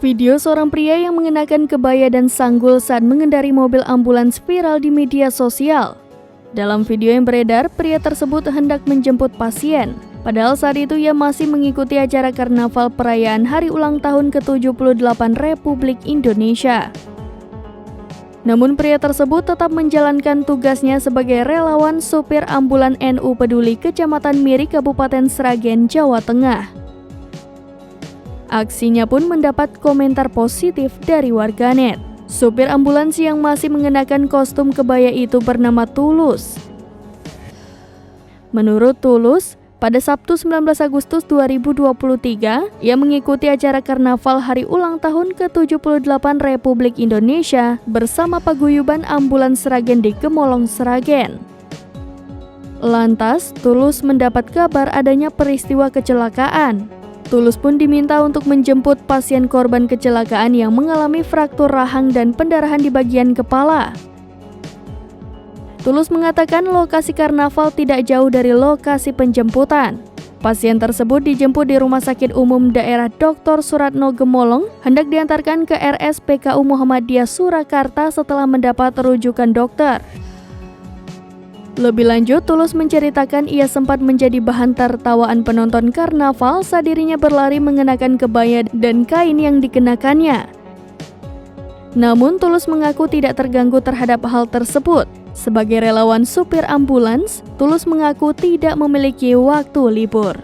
Video seorang pria yang mengenakan kebaya dan sanggul saat mengendari mobil ambulans viral di media sosial. Dalam video yang beredar, pria tersebut hendak menjemput pasien. Padahal saat itu ia masih mengikuti acara karnaval perayaan hari ulang tahun ke-78 Republik Indonesia. Namun pria tersebut tetap menjalankan tugasnya sebagai relawan supir ambulan NU Peduli Kecamatan Miri, Kabupaten Sragen, Jawa Tengah. Aksinya pun mendapat komentar positif dari warganet. Supir ambulans yang masih mengenakan kostum kebaya itu bernama Tulus. Menurut Tulus, pada Sabtu 19 Agustus 2023, ia mengikuti acara karnaval hari ulang tahun ke-78 Republik Indonesia bersama paguyuban ambulans Sragen di Gemolong, Sragen. Lantas, Tulus mendapat kabar adanya peristiwa kecelakaan. Tulus pun diminta untuk menjemput pasien korban kecelakaan yang mengalami fraktur rahang dan pendarahan di bagian kepala. Tulus mengatakan lokasi karnaval tidak jauh dari lokasi penjemputan. Pasien tersebut dijemput di Rumah Sakit Umum Daerah Dr. Suratno Gemolong, hendak diantarkan ke RSPKU Muhammadiyah Surakarta setelah mendapat rujukan dokter. Lebih lanjut, Tulus menceritakan ia sempat menjadi bahan tertawaan penonton karnaval saat dirinya berlari mengenakan kebaya dan kain yang dikenakannya. Namun, Tulus mengaku tidak terganggu terhadap hal tersebut. Sebagai relawan supir ambulans, Tulus mengaku tidak memiliki waktu libur.